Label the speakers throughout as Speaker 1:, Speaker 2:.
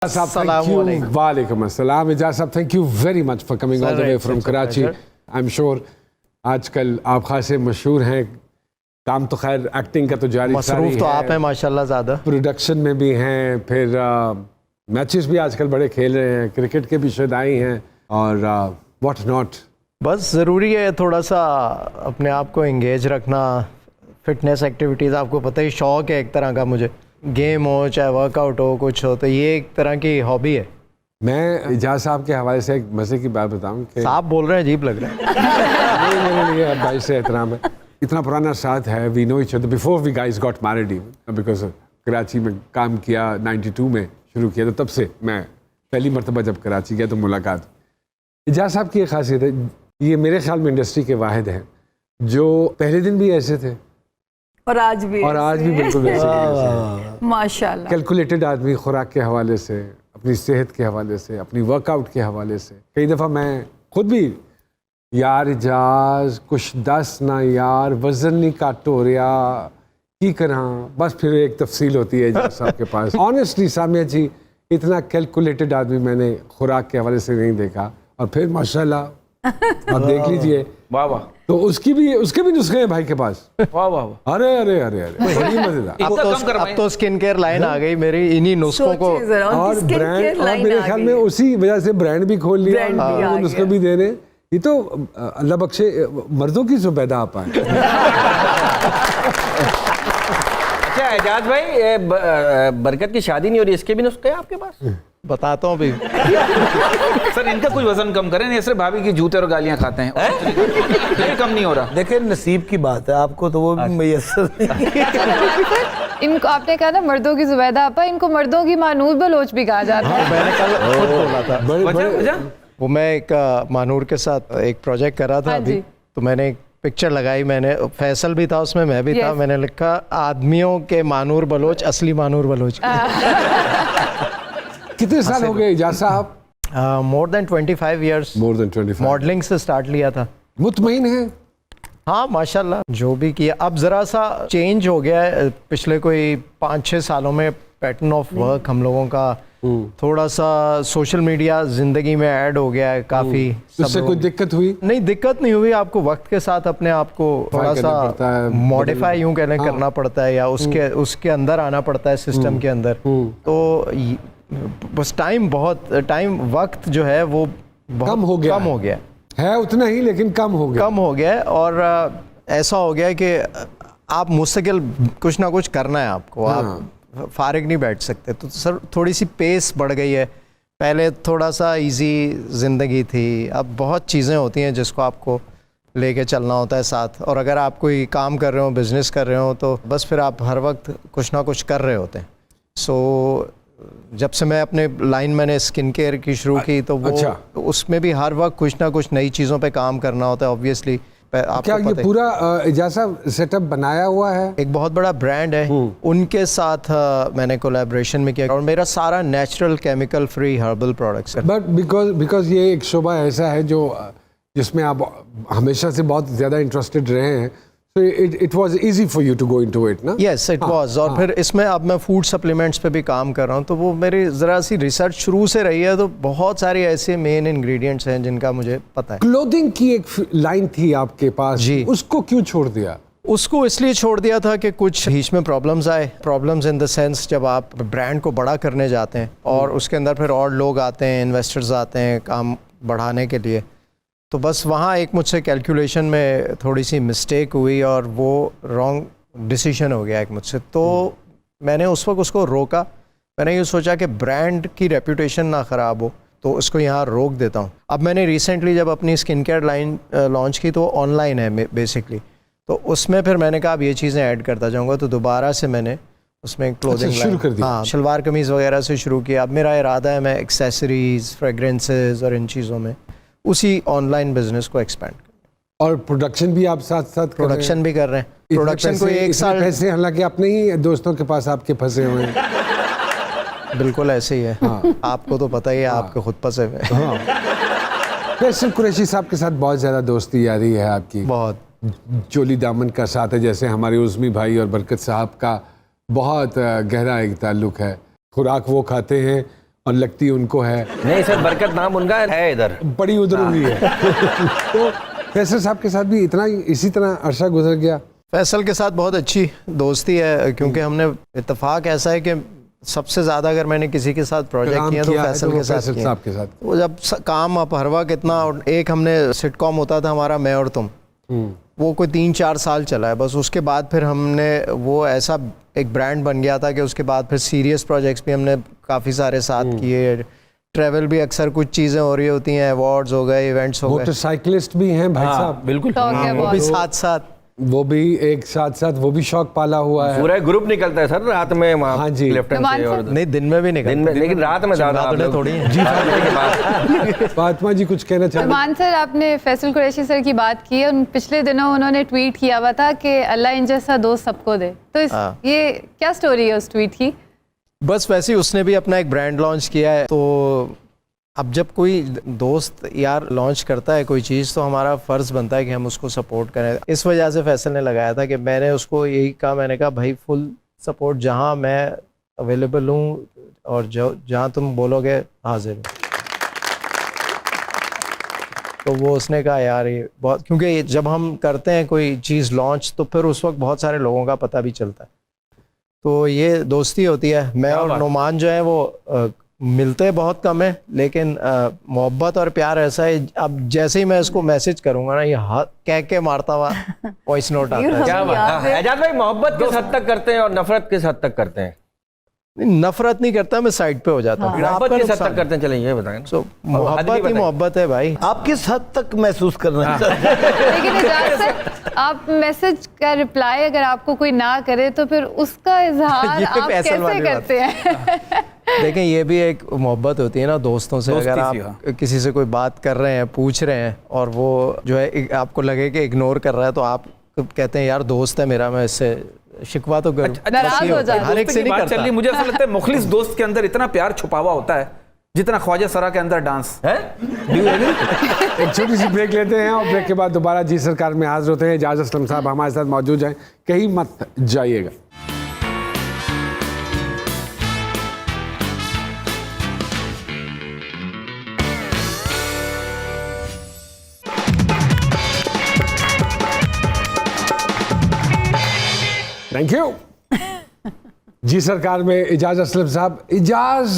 Speaker 1: वालेकुम अस्सलाम इजाज़ साहब, thank you very much for coming all the way from Karachi. I am sure आजकल आप खासे मशहूर हैं, काम तो खैर एक्टिंग का तो जारी
Speaker 2: मसरूफ तो आप हैं माशाल्लाह, ज़्यादा
Speaker 1: प्रोडक्शन में भी हैं, फिर मैचेस भी आजकल बड़े खेल रहे हैं, क्रिकेट के भी शुदाई हैं और व्हाट नॉट।
Speaker 2: बस ज़रूरी है थोड़ा सा अपने आप को एंगेज रखना, फिटनेस एक्टिविटीज़, आपको पता ही शौक़ है एक तरह का, मुझे गेम हो चाहे वर्कआउट हो कुछ हो, तो ये एक तरह की हॉबी है।
Speaker 1: मैं इजाज़ साहब के हवाले से एक मज़े की बात बताऊं कि
Speaker 2: साहब बोल रहे हैं, अजीब लग रहा है।
Speaker 1: नहीं, मेरे लिए भाई से एहतराम है, इतना पुराना साथ है, we know each other before we guys got married even, because Karachi में काम किया 92 में शुरू किया, तो तब से मैं पहली मरतबा जब कराची गया तो मुलाकात। इजाज़ साहब की एक खासियत है, ये मेरे ख्याल में इंडस्ट्री के वाहिद हैं जो पहले दिन भी ऐसे थे
Speaker 3: और आज भी
Speaker 1: बिल्कुल वैसे
Speaker 3: माशाल्लाह।
Speaker 1: कैलकुलेटेड आदमी, खुराक के हवाले से, अपनी सेहत के हवाले से, अपनी वर्कआउट के हवाले से। कई दफ़ा मैं खुद भी यार इजाज़ कुछ दस ना यार, वज़न नहीं काट हो रहा की करा, बस फिर एक तफसील होती है इजाज़ साहब के पास। ऑनेस्टली सामिया जी, इतना कैलकुलेटेड आदमी मैंने खुराक के हवाले से नहीं देखा, और फिर माशाल्लाह आप देख लीजिए,
Speaker 4: वाह वाह,
Speaker 1: तो उसके भी नुस्खे हैं भाई के पास।
Speaker 4: वाह वाह,
Speaker 1: अरे अरे अरे अरे बड़ी मजेदार।
Speaker 2: अब तो स्किन केयर लाइन आ गई मेरी, इन्हीं नुस्खों को,
Speaker 1: और ब्रांड, और मेरे ख्याल में उसी वजह से ब्रांड भी खोल लिया, वो नुस्खे भी दे रहे। ये तो अल्लाह बख्शे मर्दों की जुबैदा आप आए।
Speaker 4: अच्छा एजाज भाई, बरकत की शादी नहीं हो रही, इसके भी नुस्खे हैं आपके पास?
Speaker 2: बताता हूँ अभी।
Speaker 4: सर इनका कुछ वजन कम करें, नहीं सिर्फ भाभी की जूते और गालियां खाते हैं, ये कम नहीं हो रहा।
Speaker 5: देखिए नसीब की बात है, आपको तो वो भी मैसर नहीं।
Speaker 3: इनको आपने कहा ना मर्दों की जुबैदा आपा, इनको मर्दों की मानूर बलोच भी कहा जाता है।
Speaker 2: मैंने कल खुद बोला था,
Speaker 4: वजह
Speaker 2: वो मैं एक मानूर के साथ एक प्रोजेक्ट कर रहा था अभी, तो मैंने एक पिक्चर लगाई, मैंने फैसल भी था उसमें, मैं भी था, मैंने लिखा आदमियों के मानूर बलोच असली मानूर बलोच।
Speaker 1: कितने साल हो गए इजाज़ साहब?
Speaker 2: More than 25 years.
Speaker 1: More than 25।
Speaker 2: Modelling से स्टार्ट लिया था।
Speaker 1: मुतमईन है?
Speaker 2: हाँ माशाल्लाह, जो भी किया। अब ज़रा सा चेंज हो गया है पिछले कोई 5-6 सालों में, पैटर्न ऑफ वर्क हम लोगों का थोड़ा सा सोशल मीडिया ज़िंदगी में ऐड हो गया है काफ़ी।
Speaker 1: उससे कोई दिक्कत हुई?
Speaker 2: नहीं, दिक्कत नहीं हुई, आपको वक्त के साथ अपने आप को थोड़ा सा मॉडिफाई यूँ कहने करना पड़ता है, या उसके अंदर आना पड़ता है सिस्टम के अंदर। तो बस टाइम वक्त जो है वो
Speaker 1: कम हो गया है, उतना ही लेकिन कम हो गया है।
Speaker 2: और ऐसा हो गया है कि आप मुस्तकिल कुछ ना कुछ करना है आपको, आप फारिग नहीं बैठ सकते। तो सर थोड़ी सी पेस बढ़ गई है, पहले थोड़ा सा इजी ज़िंदगी थी, अब बहुत चीज़ें होती हैं जिसको आपको लेके चलना होता है साथ। और अगर आप कोई काम कर रहे हो, बिज़नेस कर रहे हो, तो बस फिर आप हर वक्त कुछ ना कुछ कर रहे होते हैं। सो जब से मैं अपने लाइन मैंने स्किन केयर की शुरू की, तो वो तो उसमें भी हर वक्त कुछ ना कुछ नई चीज़ों पे काम करना होता है ऑब्वियसली।
Speaker 1: क्या ये पूरा इजाज़ साहब सेटअप बनाया हुआ है?
Speaker 2: एक बहुत बड़ा ब्रांड है, उनके साथ मैंने कोलैबोरेशन में किया, और मेरा सारा natural chemical free herbal products है।
Speaker 1: बट बिकॉज ये एक शोबा ऐसा है जो जिसमें आप हमेशा से बहुत ज़्यादा इंटरेस्टेड रहे हैं, so it was easy for you to go into it, ना?
Speaker 2: Yes, it was। और फिर इसमें अब मैं फूड सप्लीमेंट्स पे भी काम कर रहा हूँ, तो वो मेरी ज़रा सी रिसर्च शुरू से रही है, तो बहुत सारे ऐसे मेन इंग्रेडिएंट्स हैं जिनका मुझे पता है।
Speaker 1: क्लोथिंग की एक लाइन थी आपके पास
Speaker 2: जी,
Speaker 1: उसको क्यों छोड़ दिया?
Speaker 2: उसको इसलिए छोड़ दिया था कि कुछ बीच में प्रॉब्लम्स आए। प्रॉब्लम्स इन द सेंस, जब आप ब्रांड को बड़ा करने जाते हैं और उसके अंदर फिर और लोग आते हैं, इन्वेस्टर्स आते हैं काम बढ़ाने के लिए, तो बस वहाँ एक मुझसे कैलकुलेशन में थोड़ी सी मिस्टेक हुई और वो रॉन्ग डिसीजन हो गया एक मुझसे। तो मैंने उस वक्त उसको रोका। मैंने ये सोचा कि ब्रांड की रेपुटेशन ना ख़राब हो, तो उसको यहाँ रोक देता हूँ। अब मैंने रिसेंटली जब अपनी स्किन केयर लाइन लॉन्च की, तो ऑनलाइन है बेसिकली, तो उसमें फिर मैंने कहा अब ये चीज़ें ऐड करता जाऊँगा, तो दोबारा से मैंने उसमें क्लोथिंग
Speaker 1: शुरू कर दी।
Speaker 2: हाँ, शलवार कमीज़ वगैरह से शुरू किया। अब मेरा इरादा है मैं एक्सेसरीज़, फ्रेगरेंसेज और इन चीज़ों में उसी ऑनलाइन बिजनेस को एक्सपेंड कर।
Speaker 1: और प्रोडक्शन भी आप साथ
Speaker 2: प्रोडक्शन भी कर रहे हैं। प्रोडक्शन को एक साल
Speaker 1: पैसे, हालांकि अपने ही दोस्तों के पास आपके फंसे हुए हैं।
Speaker 2: बिल्कुल ऐसे ही है। हाँ। आपको तो पता ही है, आपके खुद फंसे हुए।
Speaker 1: फैसल कुरैशी साहब के साथ बहुत ज़्यादा दोस्ती यारी है आपकी,
Speaker 2: बहुत
Speaker 1: चोली दामन का साथ है, जैसे हमारे उज़मी भाई और बरकत साहब का बहुत गहरा एक ताल्लुक़ है। खुराक वो खाते हैं और लगती उनको है,
Speaker 6: नहीं सर, बरकत नाम उनका है इधर।
Speaker 1: बड़ी उधर हुई है। तो फैसल साहब के साथ भी इसी तरह अरसा गुजर गया।
Speaker 2: फैसल के साथ बहुत अच्छी दोस्ती है, क्योंकि हमने इत्तेफाक ऐसा है कि सबसे ज़्यादा अगर मैंने किसी के साथ प्रोजेक्ट
Speaker 1: काम
Speaker 2: किया तो
Speaker 1: किया है
Speaker 2: फैसल
Speaker 1: तो वो
Speaker 2: के साथ
Speaker 1: फैसल
Speaker 2: किया।
Speaker 1: साहब के साथ।
Speaker 2: वो जब काम अब हर वक्त इतना, और एक हमने सिटकॉम होता था हमारा मैं और तुम, वो कोई 3-4 साल चला है बस। उसके बाद फिर हमने वो ऐसा एक ब्रांड बन गया था कि उसके बाद फिर सीरियस प्रोजेक्ट्स भी हमने काफ़ी सारे साथ किए। ट्रैवल भी अक्सर कुछ चीज़ें हो रही होती हैं, अवार्ड्स हो गए, इवेंट्स हो गए,
Speaker 1: मोटरसाइकिलिस्ट भी हैं भाई साहब,
Speaker 6: बिल्कुल।
Speaker 3: शौक है
Speaker 2: वो भी
Speaker 3: बहुत।
Speaker 2: साथ साथ।
Speaker 1: वो भी एक साथ वो भी शौक पाला हुआ है।
Speaker 6: पूरा ग्रुप निकलता है सर रात में वहाँ,
Speaker 1: हाँ जी।
Speaker 6: लेफ्ट हैंड से, और
Speaker 2: नहीं, दिन में भी निकल,
Speaker 6: दिन में, लेकिन रात में ज्यादा आप लोग-
Speaker 2: थोड़ी है।
Speaker 6: जी के बाद
Speaker 1: फातिमा जी कुछ कहना चाहते हैं?
Speaker 3: मान सर, आपने फैसल कुरैशी सर की बात की है। उन पिछले दिनों उन्होंने ट्वीट किया हुआ था कि अल्लाह इन जैसा दोस्त सबको दे। तो ये क्या स्टोरी है उस ट्वीट की?
Speaker 2: बस वैसे ही उसने भी अपना एक ब्रांड लॉन्च किया है। तो अब जब कोई दोस्त यार लॉन्च करता है कोई चीज़, तो हमारा फ़र्ज़ बनता है कि हम उसको सपोर्ट करें। इस वजह से फैसल ने लगाया था कि मैंने उसको यही कहा, मैंने कहा भाई फुल सपोर्ट, जहाँ मैं अवेलेबल हूँ और जहाँ तुम बोलोगे हाजिर हूँ। तो वो उसने कहा यार ये बहुत, क्योंकि जब हम करते हैं कोई चीज़ लॉन्च तो फिर उस वक्त बहुत सारे लोगों का पता भी चलता है। तो ये दोस्ती होती है। मैं और नुमान जो है वो मिलते बहुत कम है, लेकिन मोहब्बत और प्यार ऐसा है, अब जैसे ही मैं इसको मैसेज करूंगा ना, ये कह के मारता हुआ वॉइस नोट आता है।
Speaker 6: क्या बात है। एजाज भाई मोहब्बत किस हद तक करते हैं और नफरत किस हद तक करते हैं?
Speaker 2: नफरत नहीं करता, मैं साइड पे हो जाता हूँ।
Speaker 6: मोहब्बत किस हद तक करते हैं, चलें ये बताएं।
Speaker 2: So, मोहब्बत ही मोहब्बत है भाई।
Speaker 5: आप किस हद तक महसूस करना चाहते हैं?
Speaker 3: लेकिन एजाज सर, आप मैसेज का रिप्लाई अगर आपको कोई ना करे तो फिर उसका इजहार
Speaker 2: ये
Speaker 3: आप
Speaker 2: फैसल
Speaker 3: कैसे
Speaker 2: वाली बात।
Speaker 3: करते हैं?
Speaker 2: देखें, ये भी एक मोहब्बत होती है ना दोस्तों से। अगर
Speaker 4: दोस्ती सी,
Speaker 2: आप किसी से कोई बात कर रहे हैं, पूछ रहे हैं, और वो जो है आपको लगे कि इग्नोर कर रहा है, तो आप कहते हैं यार दोस्त है मेरा, मैं इससे शिकवा तो करूं।
Speaker 3: नाराज हो जाते हैं।
Speaker 2: हर एक से नहीं
Speaker 4: बात चल रही है,
Speaker 2: करता।
Speaker 4: मुझे ऐसा लगता है मुखलिस दोस्त के अंदर इतना प्यार छुपा हुआ होता है जितना ख्वाजा सरा के अंदर डांस
Speaker 6: है।
Speaker 1: एक छोटी सी ब्रेक लेते हैं और ब्रेक के बाद दोबारा जी सरकार में हाजिर होते हैं। एजाज असलम साहब हमारे साथ मौजूद हैं, कहीं मत जाइएगा। Thank you. जी सरकार में एजाज असलम साहब। एजाज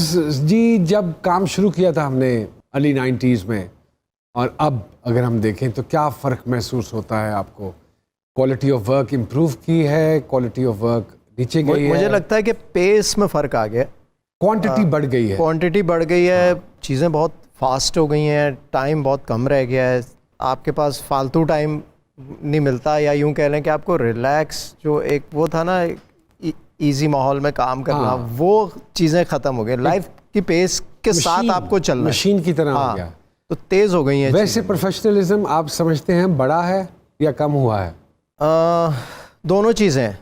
Speaker 1: जी, जब काम शुरू किया था हमने अर्ली 90s में और अब अगर हम देखें तो क्या फ़र्क महसूस होता है आपको? क्वालिटी ऑफ वर्क इम्प्रूव की है, क्वालिटी ऑफ वर्क नीचे गई है?
Speaker 2: मुझे लगता है कि पेस में फ़र्क आ गया,
Speaker 1: क्वांटिटी बढ़ गई है,
Speaker 2: क्वांटिटी बढ़ गई है, चीज़ें बहुत फास्ट हो गई हैं, टाइम बहुत कम रह गया है, आपके पास फालतू टाइम नहीं मिलता, या यूं कह लें कि आपको रिलैक्स, जो एक वो था ना इजी माहौल में काम करना,
Speaker 1: हाँ।
Speaker 2: वो चीज़ें ख़त्म हो गई। लाइफ की पेस के साथ आपको चलना है।
Speaker 1: मशीन की तरह हो
Speaker 2: हाँ,
Speaker 1: गया।
Speaker 2: तो तेज़ हो गई हैं
Speaker 1: वैसे
Speaker 2: चीज़ें।
Speaker 1: प्रोफेशनलिज्म आप समझते हैं बड़ा है या कम हुआ है?
Speaker 2: दोनों चीज़ें हैं,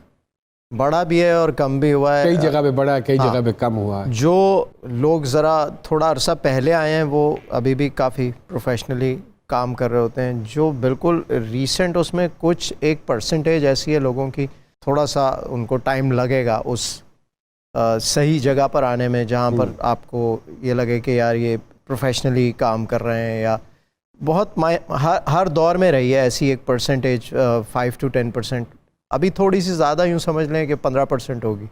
Speaker 2: बड़ा भी है और कम भी हुआ है।
Speaker 1: कई जगह पे बड़ा है, कई जगह पे कम हुआ है।
Speaker 2: जो लोग ज़रा थोड़ा अरसा पहले आए हैं वो अभी भी काफ़ी प्रोफेशनली काम कर रहे होते हैं। जो बिल्कुल रीसेंट, उसमें कुछ 1% ऐसी है लोगों की, थोड़ा सा उनको टाइम लगेगा उस सही जगह पर आने में, जहाँ पर आपको ये लगे कि यार ये प्रोफेशनली काम कर रहे हैं। या बहुत हर दौर में रही है ऐसी 1%, 5 to 10%। अभी थोड़ी सी ज़्यादा यूँ समझ लें कि 15% होगी।